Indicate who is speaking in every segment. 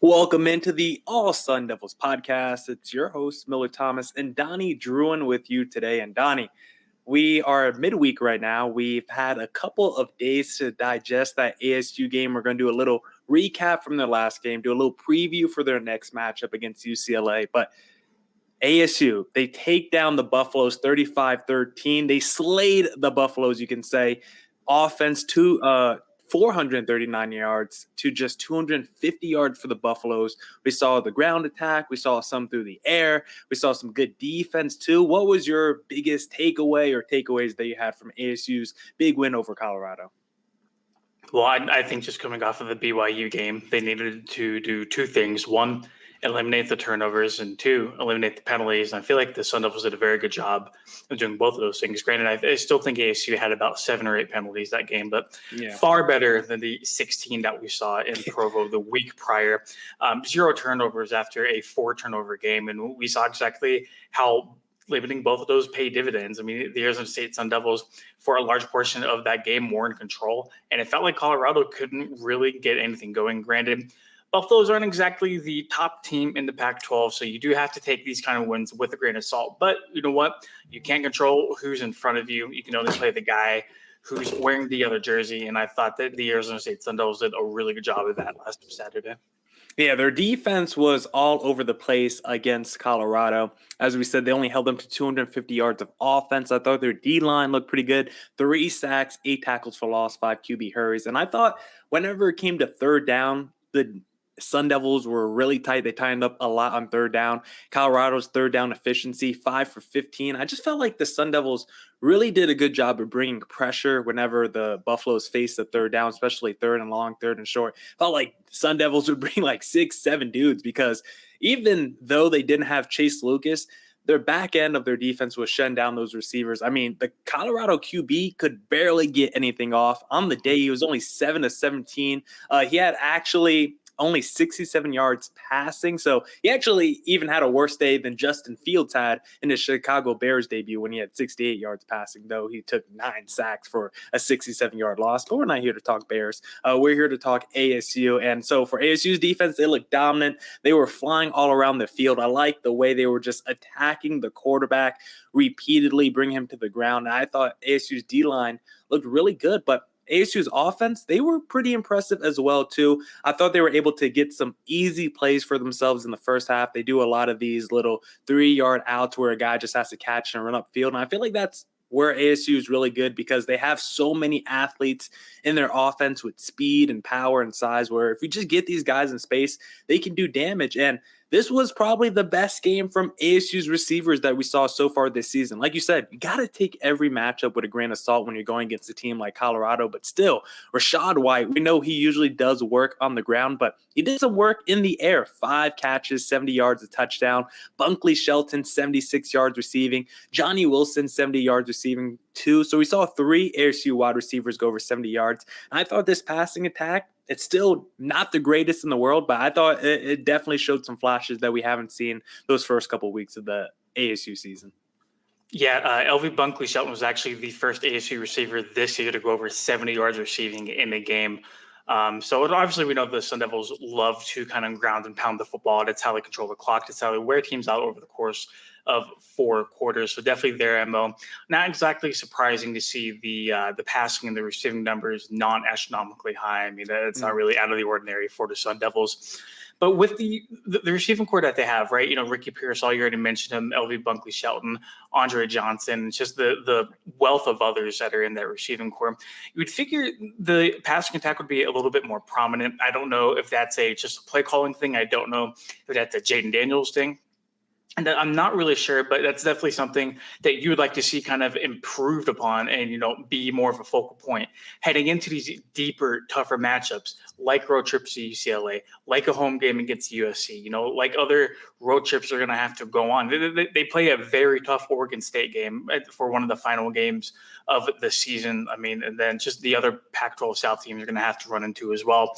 Speaker 1: Welcome into the AllSunDevils podcast. It's your host, Millard Thomas, and Donnie Druin with you today. And Donnie, we are midweek right now. We've had a couple of days to digest that ASU game. We're going to do a little recap from their last game, do a little preview for their next matchup against UCLA. But ASU, they take down the Buffaloes 35-13. They slayed the Buffaloes, you can say. Offense, 439 yards to just 250 yards for the Buffaloes. We saw the ground attack. We saw some through the air. We saw some good defense, too. What was your biggest takeaway or takeaways that you had from ASU's big win over Colorado?
Speaker 2: Well, I think just coming off of the BYU game, they needed to do two things. One, eliminate the turnovers, and two, eliminate the penalties. And I feel like the Sun Devils did a very good job of doing both of those things. Granted, I still think ASU had about 7 or 8 penalties that game, but far better than the 16 that we saw in Provo the week prior. 0 turnovers after a 4-turnover game, and we saw exactly how limiting both of those pay dividends. I mean, the Arizona State Sun Devils, for a large portion of that game, were in control, and it felt like Colorado couldn't really get anything going. Granted, Buffaloes aren't exactly the top team in the Pac-12, so you do have to take these kind of wins with a grain of salt. But you know what? You can't control who's in front of you. You can only play the guy who's wearing the other jersey, and I thought that the Arizona State Sun Devils did a really good job of that last Saturday.
Speaker 1: Yeah, their defense was all over the place against Colorado. As we said, they only held them to 250 yards of offense. I thought their D-line looked pretty good. 3 sacks, 8 tackles for loss, 5 QB hurries. And I thought whenever it came to third down, the Sun Devils were really tight. They tightened up a lot on third down. Colorado's third down efficiency, 5 for 15. I just felt like the Sun Devils really did a good job of bringing pressure whenever the Buffaloes faced the third down, especially third and long, third and short. Felt like Sun Devils would bring like 6, 7 dudes because even though they didn't have Chase Lucas, their back end of their defense was shutting down those receivers. I mean, the Colorado QB could barely get anything off. On the day, he was only 7 to 17. He had actually only 67 yards passing. So he actually even had a worse day than Justin Fields had in his Chicago Bears debut when he had 68 yards passing, though he took 9 sacks for a 67-yard loss. But we're not here to talk Bears. We're here to talk ASU. And so for ASU's defense, they looked dominant. They were flying all around the field. I like the way they were just attacking the quarterback repeatedly, bringing him to the ground. And I thought ASU's D-line looked really good, but ASU's offense, they were pretty impressive as well, too. I thought they were able to get some easy plays for themselves in the first half. They do a lot of these little 3-yard outs where a guy just has to catch and run upfield. And I feel like that's where ASU is really good because they have so many athletes in their offense with speed and power and size where if you just get these guys in space, they can do damage. And this was probably the best game from ASU's receivers that we saw so far this season. Like you said, you got to take every matchup with a grain of salt when you're going against a team like Colorado. But still, Rachaad White, we know he usually does work on the ground, but he did some work in the air. 5 catches, 70 yards, a touchdown. Bunkley Shelton, 76 yards receiving. Johnny Wilson, 70 yards receiving too. So we saw 3 ASU wide receivers go over 70 yards. And I thought this passing attack, it's still not the greatest in the world, but I thought it definitely showed some flashes that we haven't seen those first couple of weeks of the ASU season.
Speaker 2: Yeah, LV Bunkley Shelton was actually the first ASU receiver this year to go over 70 yards receiving in a game. So obviously we know the Sun Devils love to kind of ground and pound the football. That's how they control the clock. That's how they wear teams out over the course of 4 quarters. So definitely their MO. Not exactly surprising to see the passing and the receiving numbers non-astronomically high. I mean, that's not really out of the ordinary for the Sun Devils. But with the receiving core that they have, right? You know, Ricky Pearsall, you already mentioned him, LV Bunkley Shelton, Andre Johnson, it's just the wealth of others that are in that receiving core. You would figure the passing attack would be a little bit more prominent. I don't know if that's just a play calling thing. I don't know if that's a Jaden Daniels thing. And I'm not really sure, but that's definitely something that you would like to see kind of improved upon and, you know, be more of a focal point heading into these deeper, tougher matchups like road trips to UCLA, like a home game against USC, you know, like other road trips are going to have to go on. They play a very tough Oregon State game for one of the final games of the season. I mean, and then just the other Pac-12 South teams are going to have to run into as well.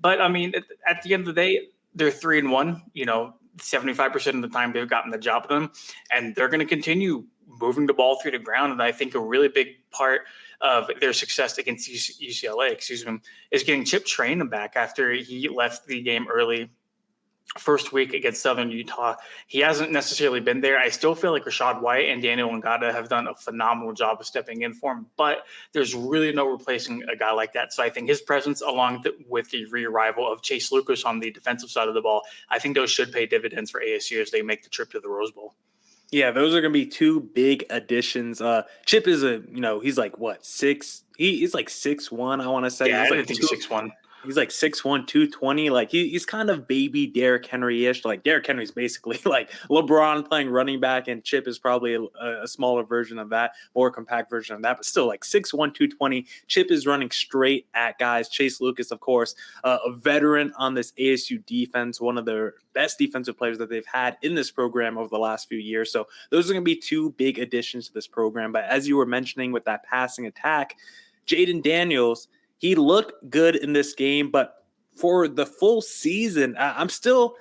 Speaker 2: But, I mean, at the end of the day, they're 3-1, you know, 75% of the time they've gotten the job done, and they're going to continue moving the ball through the ground. And I think a really big part of their success against UCLA, is getting Chip Trayanum back after he left the game early first week against Southern Utah. He hasn't necessarily been there. I still feel like Rashad White and Daniel Ngata have done a phenomenal job of stepping in for him, but there's really no replacing a guy like that. So I think his presence, along with the re-arrival of Chase Lucas on the defensive side of the ball, I think those should pay dividends for ASU as they make the trip to the Rose Bowl.
Speaker 1: Yeah, those are going to be two big additions. Chip is he's like what, he's like 6'1", I want to say.
Speaker 2: Yeah,
Speaker 1: He's
Speaker 2: I
Speaker 1: like
Speaker 2: think 6'1".
Speaker 1: He's like 6'1", 220. Like he's kind of baby Derrick Henry-ish. Like Derrick Henry's basically like LeBron playing running back, and Chip is probably a smaller version of that, more compact version of that. But still, like 6'1", 220. Chip is running straight at guys. Chase Lucas, of course, a veteran on this ASU defense, one of the best defensive players that they've had in this program over the last few years. So those are going to be two big additions to this program. But as you were mentioning with that passing attack, Jaden Daniels, he looked good in this game, but for the full season, I'm still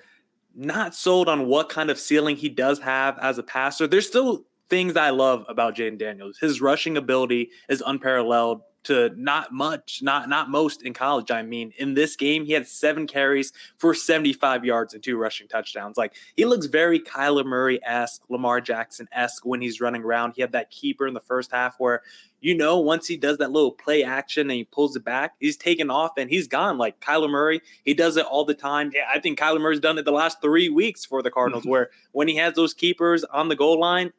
Speaker 1: not sold on what kind of ceiling he does have as a passer. There's still things I love about Jaden Daniels. His rushing ability is unparalleled to not most in college. I mean, in this game, he had 7 carries for 75 yards and 2 rushing touchdowns. Like, he looks very Kyler Murray-esque, Lamar Jackson-esque when he's running around. He had that keeper in the first half where, once he does that little play action and he pulls it back, he's taken off and he's gone. Like Kyler Murray, he does it all the time. Yeah, I think Kyler Murray's done it the last 3 weeks for the Cardinals, where when he has those keepers on the goal line,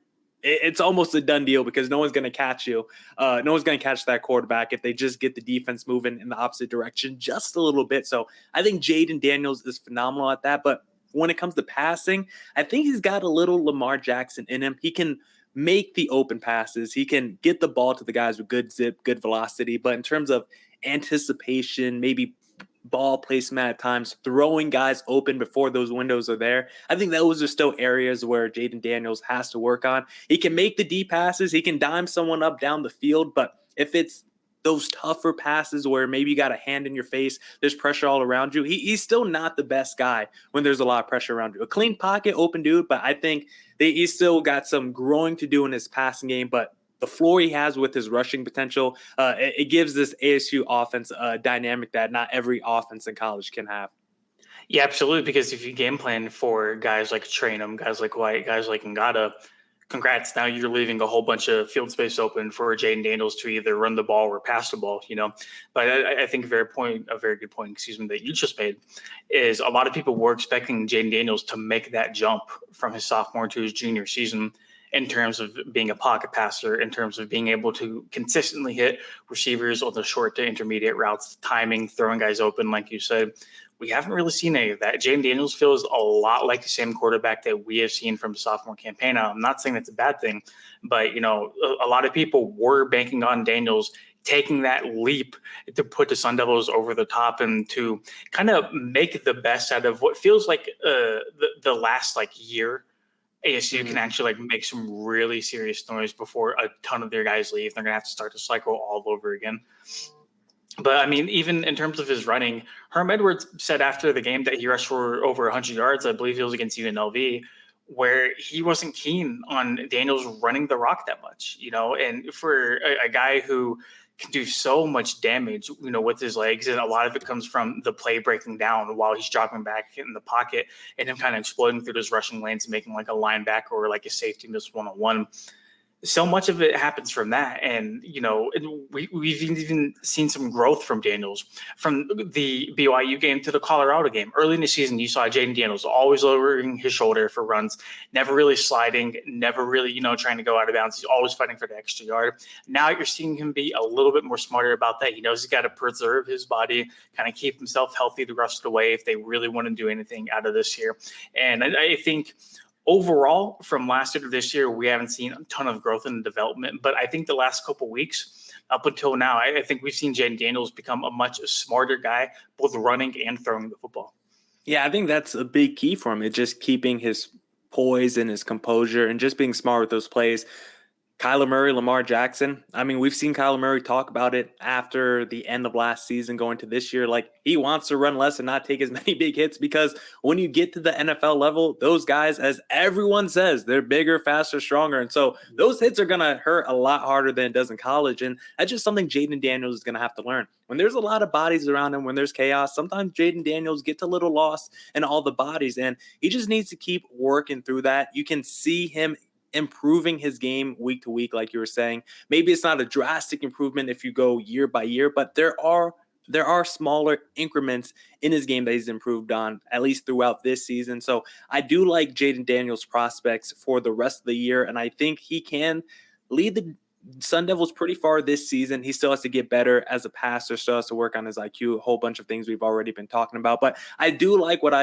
Speaker 1: it's almost a done deal because no one's going to catch you. No one's going to catch that quarterback if they just get the defense moving in the opposite direction just a little bit. So I think Jaden Daniels is phenomenal at that. But when it comes to passing, I think he's got a little Lamar Jackson in him. He can make the open passes. He can get the ball to the guys with good zip, good velocity. But in terms of anticipation, maybe ball placement at times, throwing guys open before those windows are there, I think those are still areas where Jaden Daniels has to work on. He can make the deep passes. He can dime someone up down the field. But if it's those tougher passes where maybe you got a hand in your face, there's pressure all around you, he's still not the best guy when there's a lot of pressure around you. A clean pocket, open dude, but I think he's still got some growing to do in his passing game. But the floor he has with his rushing potential, it gives this ASU offense a dynamic that not every offense in college can have.
Speaker 2: Yeah, absolutely. Because if you game plan for guys like Trainum, guys like White, guys like Ngata, congrats. Now you're leaving a whole bunch of field space open for Jaden Daniels to either run the ball or pass the ball, But I think a very good point, that you just made is a lot of people were expecting Jaden Daniels to make that jump from his sophomore to his junior season in terms of being a pocket passer, in terms of being able to consistently hit receivers on the short to intermediate routes, timing, throwing guys open, like you said. We haven't really seen any of that. Jaden Daniels feels a lot like the same quarterback that we have seen from the sophomore campaign. Now, I'm not saying that's a bad thing, but, a lot of people were banking on Daniels taking that leap to put the Sun Devils over the top and to kind of make the best out of what feels like the last year. ASU can actually make some really serious noise before a ton of their guys leave. They're going to have to start the cycle all over again. But, I mean, even in terms of his running, Herm Edwards said after the game that he rushed for over 100 yards. I believe it was against UNLV, where he wasn't keen on Daniels running the rock that much, and for a guy who can do so much damage, with his legs. And a lot of it comes from the play breaking down while he's dropping back in the pocket and him kind of exploding through those rushing lanes and making like a linebacker or like a safety miss one-on-one. So much of it happens from that. And, we've even seen some growth from Daniels from the BYU game to the Colorado game. Early in the season, you saw Jaden Daniels always lowering his shoulder for runs, never really sliding, never really, trying to go out of bounds. He's always fighting for the extra yard. Now you're seeing him be a little bit more smarter about that. He knows he's got to preserve his body, kind of keep himself healthy the rest of the way if they really want to do anything out of this year. And I think overall, from last year to this year, we haven't seen a ton of growth in development. But I think the last couple of weeks, up until now, I think we've seen Jaden Daniels become a much smarter guy, both running and throwing the football.
Speaker 1: Yeah, I think that's a big key for him. It's just keeping his poise and his composure and just being smart with those plays. Kyler Murray, Lamar Jackson. I mean, we've seen Kyler Murray talk about it after the end of last season going to this year. Like, he wants to run less and not take as many big hits because when you get to the NFL level, those guys, as everyone says, they're bigger, faster, stronger. And so those hits are going to hurt a lot harder than it does in college. And that's just something Jaden Daniels is going to have to learn. When there's a lot of bodies around him, when there's chaos, sometimes Jaden Daniels gets a little lost in all the bodies. And he just needs to keep working through that. You can see him improving his game week to week, like you were saying. Maybe it's not a drastic improvement if you go year by year, but there are smaller increments in his game that he's improved on, at least throughout this season. So I do like Jaden Daniels' prospects for the rest of the year, and I think he can lead the Sun Devils pretty far this season. He still has to get better as a passer, still has to work on his IQ, a whole bunch of things we've already been talking about. But I do like what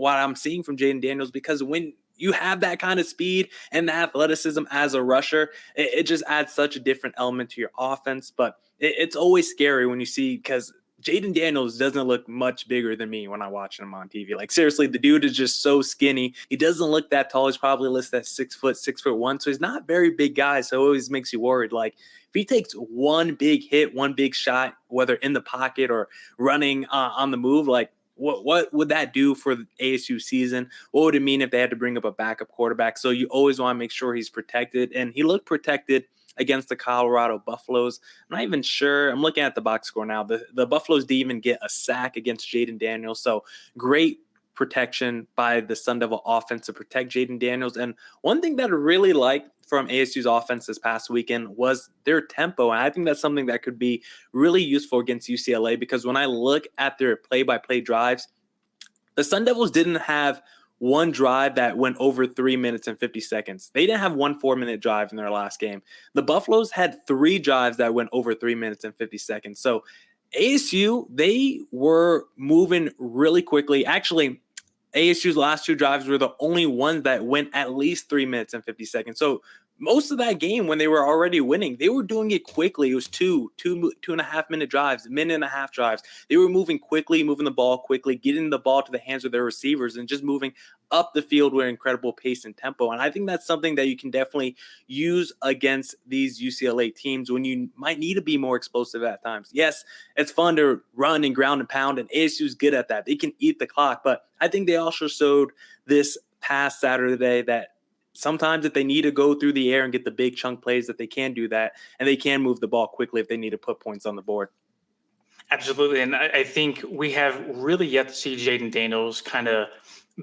Speaker 1: I'm seeing from Jaden Daniels, because when you have that kind of speed and the athleticism as a rusher, it just adds such a different element to your offense. But it's always scary when you see, because Jaden Daniels doesn't look much bigger than me when I watch him on TV. Like, seriously, the dude is just so skinny. He doesn't look that tall. He's probably listed at 6 foot, 6'1". So he's not a very big guy. So it always makes you worried. Like, if he takes one big hit, one big shot, whether in the pocket or running on the move, like, what would that do for the ASU season? What would it mean if they had to bring up a backup quarterback? So you always want to make sure he's protected. And he looked protected against the Colorado Buffaloes. I'm not even sure. I'm looking at the box score now. The Buffaloes didn't even get a sack against Jaden Daniels. So great protection by the Sun Devil offense to protect Jaden Daniels. And one thing that I really liked from ASU's offense this past weekend was their tempo. And I think that's something that could be really useful against UCLA, because when I look at their play-by-play drives, the Sun Devils didn't have one drive that went over 3 minutes and 50 seconds. They didn't have one 4-minute drive in their last game. The Buffaloes had 3 drives that went over 3 minutes and 50 seconds. So ASU, they were moving really quickly. Actually, ASU's last 2 drives were the only ones that went at least 3 minutes and 50 seconds. So most of that game, when they were already winning, they were doing it quickly. It was 2.5 minute drives, minute and a half drives. They were moving quickly, moving the ball quickly, getting the ball to the hands of their receivers, and just moving up the field with incredible pace and tempo. And I think that's something that you can definitely use against these UCLA teams when you might need to be more explosive at times. Yes, it's fun to run and ground and pound, and ASU's good at that. They can eat the clock, but I think they also showed this past Saturday that sometimes if they need to go through the air and get the big chunk plays, that they can do that, and they can move the ball quickly if they need to put points on the board.
Speaker 2: Absolutely. And I think we have really yet to see Jaden Daniels kind of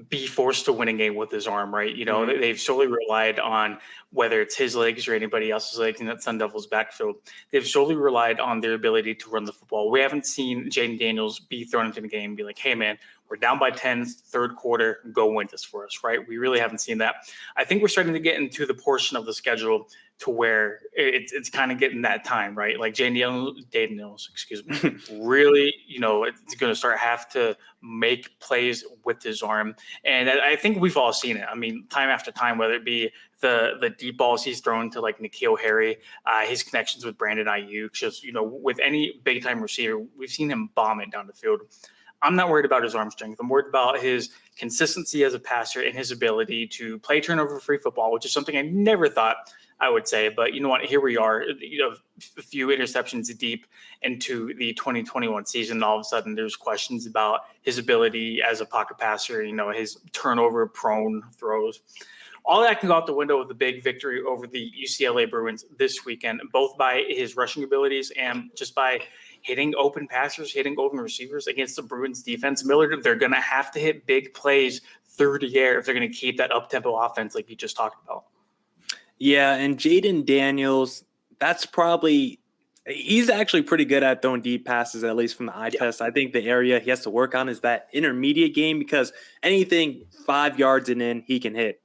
Speaker 2: be forced to win a game with his arm, right? You know, they've solely relied on, whether it's his legs or anybody else's legs in that Sun Devils backfield, they've solely relied on their ability to run the football. We haven't seen Jaden Daniels be thrown into the game and be like, hey, man, we're down by 10, third quarter, go win this for us, right? We really haven't seen that. I think we're starting to get into the portion of the schedule to where it's kind of getting that time, right? Like Jaden Daniels, really, you know, it's going to have to make plays with his arm. And I think we've all seen it. I mean, time after time, whether it be the deep balls he's thrown to like N'Keal Harry, his connections with Brandon Ayuk, just, you know, with any big time receiver, we've seen him bomb it down the field. I'm not worried about his arm strength. I'm worried about his consistency as a passer and his ability to play turnover-free football, which is something I never thought I would say. But you know what? Here we are, you know, a few interceptions deep into the 2021 season. All of a sudden, there's questions about his ability as a pocket passer, you know, his turnover-prone throws. All that can go out the window with the big victory over the UCLA Bruins this weekend, both by his rushing abilities and just by hitting open passers, hitting open receivers against the Bruins defense. Millard, they're going to have to hit big plays through the air if they're going to keep that up-tempo offense like you just talked about.
Speaker 1: Yeah, and Jaden Daniels, he's actually pretty good at throwing deep passes, at least from the eye test. I think the area he has to work on is that intermediate game, because anything 5 yards and in, he can hit.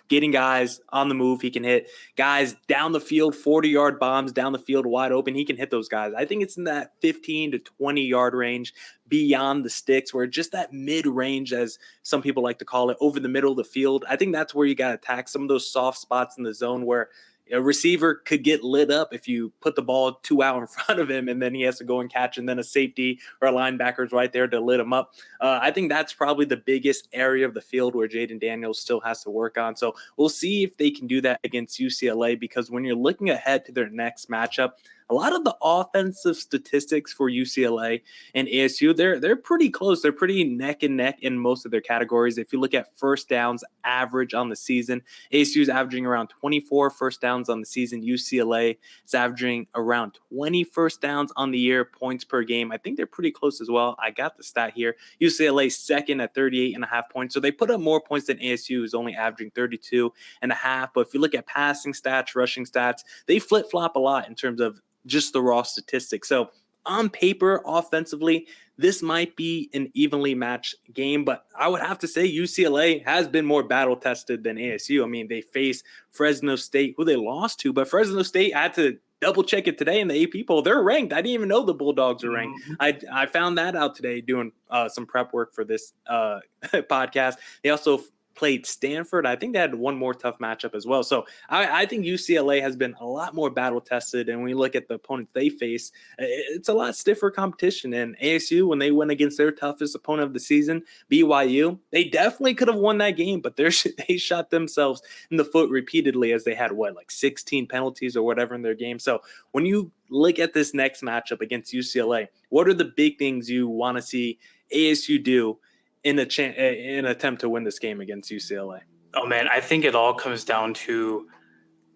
Speaker 1: Getting guys on the move, he can hit. Guys down the field, 40-yard bombs down the field wide open, he can hit those guys. I think it's in that 15 to 20-yard range beyond the sticks, where just that mid-range, as some people like to call it, over the middle of the field. I think that's where you got to attack some of those soft spots in the zone where A receiver could get lit up if you put the ball 2 out in front of him and then he has to go and catch, and then a safety or a linebacker's right there to lit him up. I think that's probably the biggest area of the field where Jaden Daniels still has to work on. So we'll see if they can do that against UCLA, because when you're looking ahead to their next matchup, a lot of the offensive statistics for UCLA and ASU, they're pretty close. They're pretty neck and neck in most of their categories. If you look at first downs average on the season, ASU is averaging around 24 first downs on the season. UCLA is averaging around 20 first downs on the year, points per game. I think they're pretty close as well. I got the stat here. UCLA second at 38.5 points. So they put up more points than ASU, who's only averaging 32.5. But if you look at passing stats, rushing stats, they flip-flop a lot in terms of just the raw statistics. So on paper, offensively, this might be an evenly matched game, but I would have to say UCLA has been more battle tested than ASU. I mean, they face Fresno State, who they lost to, but Fresno State, I had to double check it today in the AP poll. They're ranked. I didn't even know the Bulldogs are ranked. I found that out today doing some prep work for this podcast. They also played Stanford. I think they had one more tough matchup as well. So I think UCLA has been a lot more battle tested. And when we look at the opponents they face, it's a lot stiffer competition. And ASU, when they went against their toughest opponent of the season, BYU, they definitely could have won that game, but they shot themselves in the foot repeatedly, as they had, 16 penalties or whatever in their game. So when you look at this next matchup against UCLA, what are the big things you want to see ASU do in an attempt to win this game against UCLA?
Speaker 2: Oh man, I think it all comes down to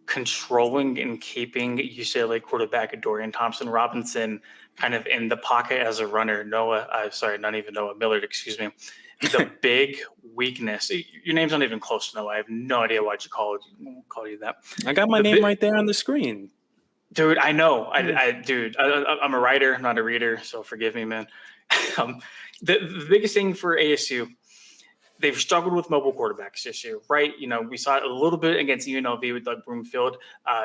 Speaker 2: controlling and keeping UCLA quarterback Dorian Thompson-Robinson kind of in the pocket as a runner. Millard, excuse me. The big weakness. Your name's not even close to Noah. I have no idea why'd you call you that.
Speaker 1: I got my name right there on the screen.
Speaker 2: Dude, I know. I'm a writer, not a reader, so forgive me, man. The biggest thing for ASU, they've struggled with mobile quarterbacks this year, right? We saw it a little bit against UNLV with Doug Broomfield.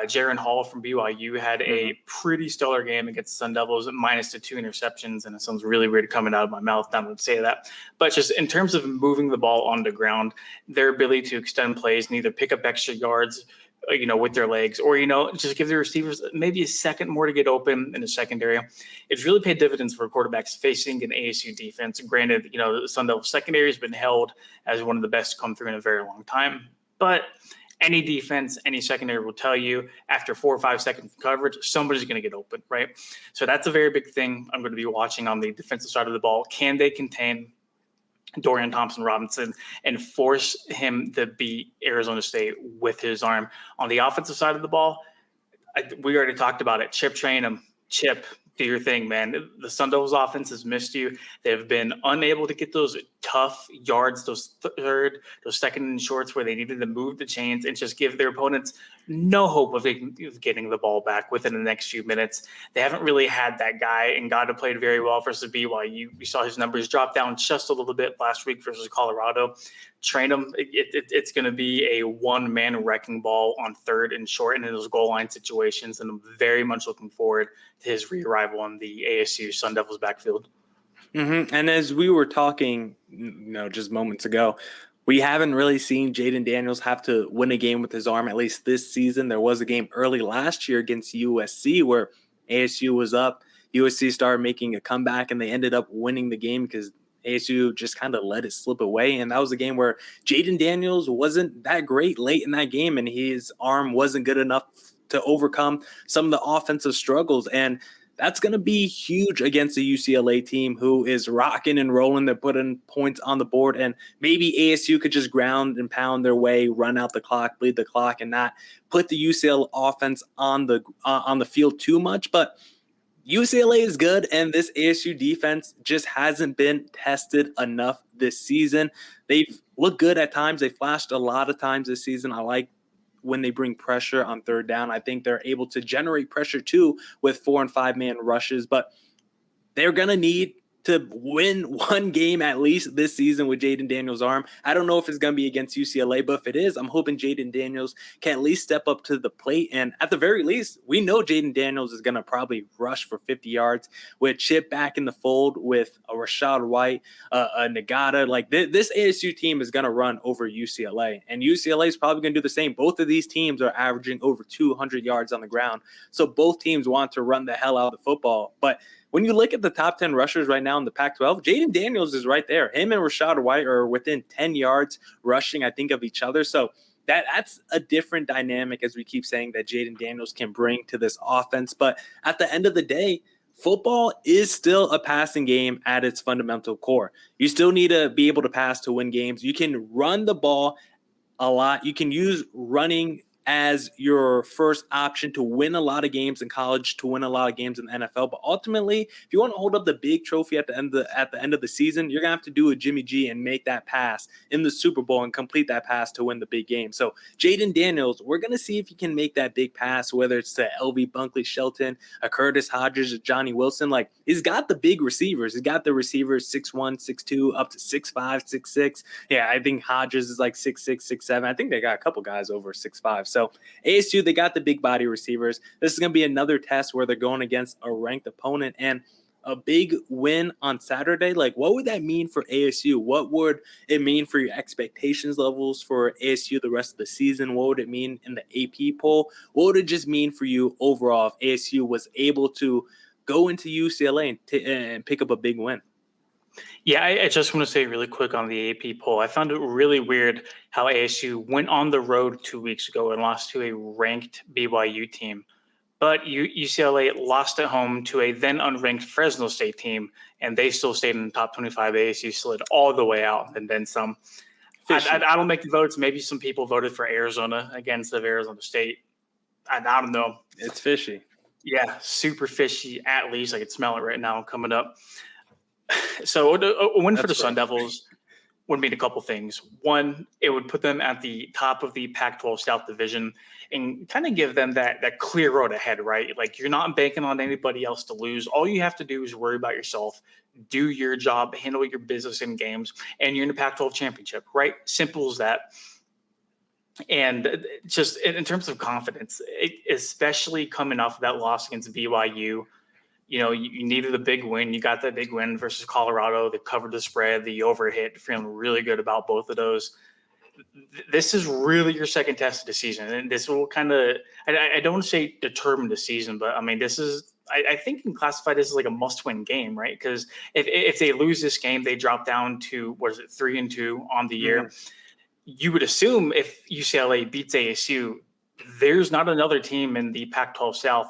Speaker 2: Jaron Hall from BYU had a pretty stellar game against the SunDevils, minus the 2 interceptions, and it sounds really weird coming out of my mouth now to say that. But just in terms of moving the ball on the ground, their ability to extend plays and either pick up extra yards, with their legs, or, just give the receivers maybe a second more to get open in the secondary. It's really paid dividends for quarterbacks facing an ASU defense. Granted, the Sun Devil secondary has been held as one of the best to come through in a very long time, but any defense, any secondary will tell you after 4 or 5 seconds of coverage, somebody's going to get open, right? So that's a very big thing I'm going to be watching on the defensive side of the ball. Can they contain Dorian Thompson-Robinson and force him to beat Arizona State with his arm? On the offensive side of the ball, we already talked about it. Chip train him. Chip, do your thing, man. The Sun Devils offense has missed you. They've been unable to get those tough yards, those second and shorts where they needed to move the chains and just give their opponents no hope of getting the ball back within the next few minutes. They haven't really had that guy, and Goddard played very well versus BYU. We saw his numbers drop down just a little bit last week versus Colorado. Train him. It's going to be a one-man wrecking ball on third and short and in those goal line situations, and I'm very much looking forward to his re-arrival on the ASU Sun Devils backfield.
Speaker 1: Mm-hmm. And as we were talking, just moments ago, we haven't really seen Jaden Daniels have to win a game with his arm, at least this season. There was a game early last year against USC where ASU was up. USC started making a comeback, and they ended up winning the game because ASU just kind of let it slip away. And that was a game where Jaden Daniels wasn't that great late in that game, and his arm wasn't good enough to overcome some of the offensive struggles. And that's going to be huge against a UCLA team who is rocking and rolling. They're putting points on the board, and maybe ASU could just ground and pound their way, run out the clock, bleed the clock, and not put the UCLA offense on the field too much. But UCLA is good, and this ASU defense just hasn't been tested enough this season. They've looked good at times. They flashed a lot of times this season. I like when they bring pressure on third down. I think they're able to generate pressure too with 4 and 5 man rushes, but they're going to need to win one game at least this season with Jaden Daniels' arm. I don't know if it's going to be against UCLA, but if it is, I'm hoping Jaden Daniels can at least step up to the plate. And at the very least, we know Jaden Daniels is going to probably rush for 50 yards with Chip back in the fold with a Rashad White, a Nagata. Like this ASU team is going to run over UCLA, and UCLA is probably going to do the same. Both of these teams are averaging over 200 yards on the ground. So both teams want to run the hell out of the football. But when you look at the top 10 rushers right now in the Pac-12, Jaden Daniels is right there. Him and Rashad White are within 10 yards rushing, I think, of each other. So that's a different dynamic, as we keep saying, that Jaden Daniels can bring to this offense. But at the end of the day, football is still a passing game at its fundamental core. You still need to be able to pass to win games. You can run the ball a lot. You can use running as your first option to win a lot of games in college, to win a lot of games in the NFL. But ultimately, if you want to hold up the big trophy at the end of the season, you're gonna have to do a Jimmy G and make that pass in the Super Bowl and complete that pass to win the big game. So Jaden Daniels, we're gonna see if he can make that big pass, whether it's to LV Bunkley Shelton, a Curtis Hodges, a Johnny Wilson. Like, he's got the big receivers. He's got the receivers 6'1", 6'2", up to 6'5", 6'6". Yeah, I think Hodges is like 6'6", 6'7". I think they got a couple guys over 6'5". So ASU, they got the big body receivers. This is going to be another test where they're going against a ranked opponent, and a big win on Saturday. Like, what would that mean for ASU? What would it mean for your expectations levels for ASU the rest of the season? What would it mean in the AP poll? What would it just mean for you overall if ASU was able to go into UCLA and pick up a big win?
Speaker 2: Yeah, I just want to say really quick on the AP poll. I found it really weird how ASU went on the road 2 weeks ago and lost to a ranked BYU team. But UCLA lost at home to a then unranked Fresno State team, and they still stayed in the top 25. ASU slid all the way out and then some. I don't make the votes. Maybe some people voted for Arizona against Arizona State. I don't know.
Speaker 1: It's fishy.
Speaker 2: Yeah, super fishy, at least. I can smell it right now coming up. So a win for the SunDevils would mean a couple things. One, it would put them at the top of the Pac-12 South Division and kind of give them that clear road ahead, right? Like, you're not banking on anybody else to lose. All you have to do is worry about yourself, do your job, handle your business in games, and you're in the Pac-12 championship, right? Simple as that. And just in terms of confidence, especially coming off of that loss against BYU, you needed a big win. You got that big win versus Colorado. They covered the spread, the overhit, feeling really good about both of those. This is really your second test of the season. And this will kind of, I don't want to say determine the season, but I mean, this is, I think you can classify this as like a must-win game, right? Because if they lose this game, they drop down to, 3-2 on the year. Mm-hmm. You would assume if UCLA beats ASU, there's not another team in the Pac-12 South,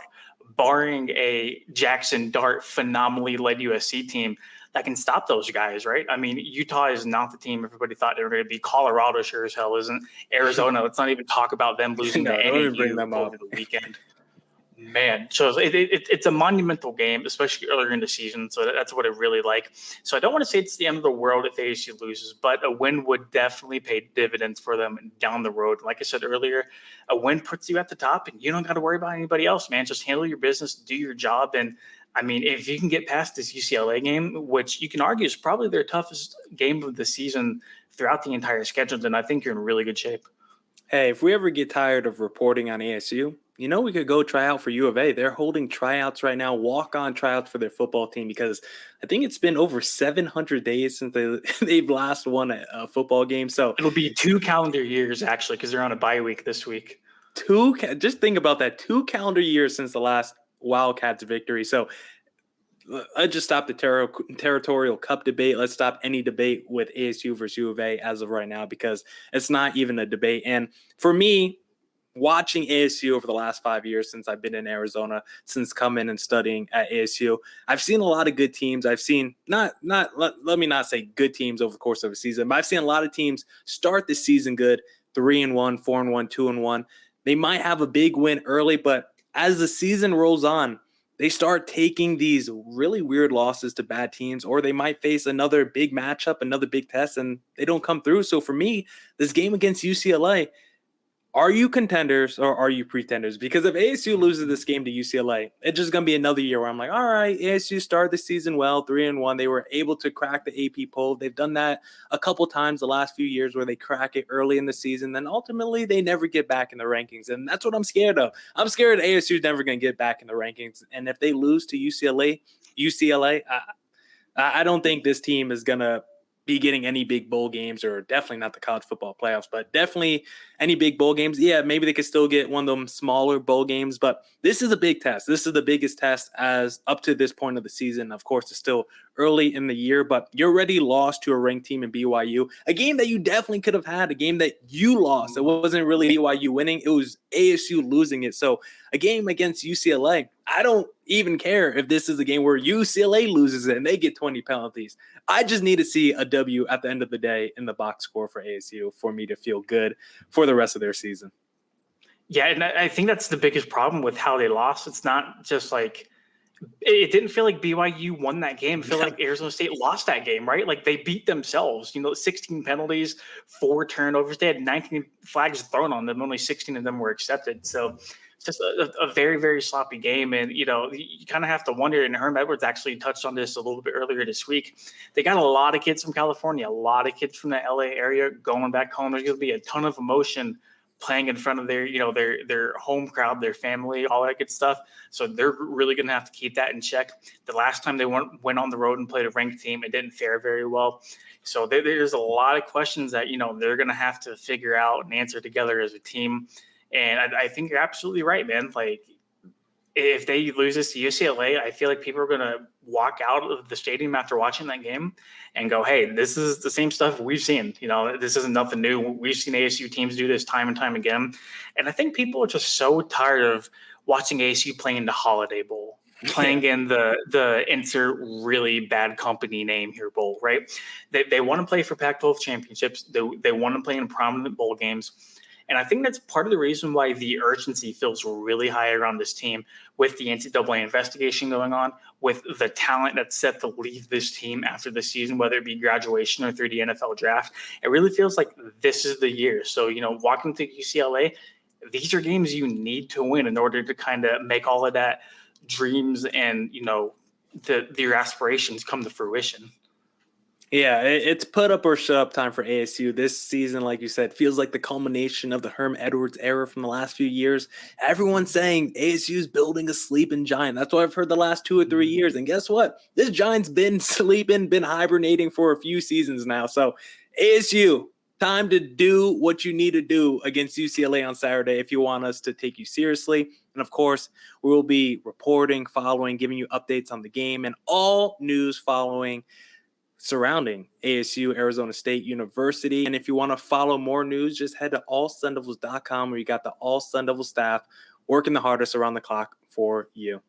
Speaker 2: barring a Jackson Dart phenomenally led USC team, that can stop those guys, right? I mean, Utah is not the team everybody thought they were going to be. Colorado sure as hell isn't. Arizona, let's not even talk about them losing to NAU over the weekend. Man, so it's a monumental game, especially earlier in the season. So that's what I really like. So I don't want to say it's the end of the world if ASU loses, but a win would definitely pay dividends for them down the road. Like I said earlier, a win puts you at the top, and you don't got to worry about anybody else, man. Just handle your business, do your job. And I mean, if you can get past this UCLA game, which you can argue is probably their toughest game of the season throughout the entire schedule, then I think you're in really good shape.
Speaker 1: Hey, if we ever get tired of reporting on ASU, we could go try out for U of A. They're holding tryouts right now, walk-on tryouts for their football team, because I think it's been over 700 days since they've last won a football game. So
Speaker 2: it'll be 2 calendar years, actually, because they're on a bye week this week.
Speaker 1: Just think about that. 2 calendar years since the last Wildcats victory. So let's just stop the territorial cup debate. Let's stop any debate with ASU versus U of A as of right now, because it's not even a debate. And for me, watching ASU over the last 5 years since I've been in Arizona, since coming and studying at ASU, I've seen a lot of good teams. I've seen let me not say good teams over the course of a season, but I've seen a lot of teams start the season good, 3-1, 4-1, 2-1. They might have a big win early, but as the season rolls on, they start taking these really weird losses to bad teams, or they might face another big matchup, another big test, and they don't come through. So for me, this game against UCLA, Are you contenders or are you pretenders? Because if ASU loses this game to UCLA, it's just going to be another year where I'm like, all right, ASU started the season well, 3-1. They were able to crack the AP poll. They've done that a couple times the last few years where they crack it early in the season. Then ultimately they never get back in the rankings. And that's what I'm scared of. I'm scared ASU is never going to get back in the rankings. And if they lose to UCLA, I don't think this team is going to be getting any big bowl games, or definitely not the college football playoffs, but definitely any big bowl games. Yeah, maybe they could still get one of them smaller bowl games, but this is a big test. This is the biggest test as up to this point of the season. Of course, it's still early in the year, but you already lost to a ranked team in BYU, a game that you definitely could have had, a game that you lost. It wasn't really BYU winning. It was ASU losing it. So a game against UCLA, I don't even care if this is a game where UCLA loses it and they get 20 penalties. I just need to see a W at the end of the day in the box score for ASU for me to feel good for the rest of their season.
Speaker 2: Yeah, and I think that's the biggest problem with how they lost. It's not just like it didn't feel like BYU won that game. It felt like Arizona State lost that game, right? Like they beat themselves. 16 penalties, 4 turnovers. They had 19 flags thrown on them. Only 16 of them were accepted. So it's just a very, very sloppy game. And, you kind of have to wonder, and Herm Edwards actually touched on this a little bit earlier this week. They got a lot of kids from California, a lot of kids from the LA area going back home. There's going to be a ton of emotion playing in front of their home crowd, their family, all that good stuff. So they're really going to have to keep that in check. The last time they went on the road and played a ranked team, it didn't fare very well. So there's a lot of questions that, they're going to have to figure out and answer together as a team. And I think you're absolutely right, man. Like, if they lose this to UCLA, I feel like people are going to walk out of the stadium after watching that game and go, hey, this is the same stuff we've seen. This isn't nothing new. We've seen ASU teams do this time and time again. And I think people are just so tired of watching ASU playing in the Holiday Bowl, playing in the insert really bad company name here bowl, right? They want to play for Pac-12 championships. They want to play in prominent bowl games. And I think that's part of the reason why the urgency feels really high around this team, with the NCAA investigation going on, with the talent that's set to leave this team after the season, whether it be graduation or through the NFL draft. It really feels like this is the year. So, walking to UCLA, these are games you need to win in order to kind of make all of that dreams and, your aspirations come to fruition.
Speaker 1: Yeah, it's put up or shut up time for ASU. This season, like you said, feels like the culmination of the Herm Edwards era from the last few years. Everyone's saying ASU is building a sleeping giant. That's what I've heard the last 2 or 3 years. And guess what? This giant's been sleeping, been hibernating for a few seasons now. So ASU, time to do what you need to do against UCLA on Saturday if you want us to take you seriously. And of course, we will be reporting, following, giving you updates on the game and all news following surrounding ASU, Arizona State University. And if you want to follow more news, just head to allsundevils.com, where you got the All Sun Devils staff working the hardest around the clock for you.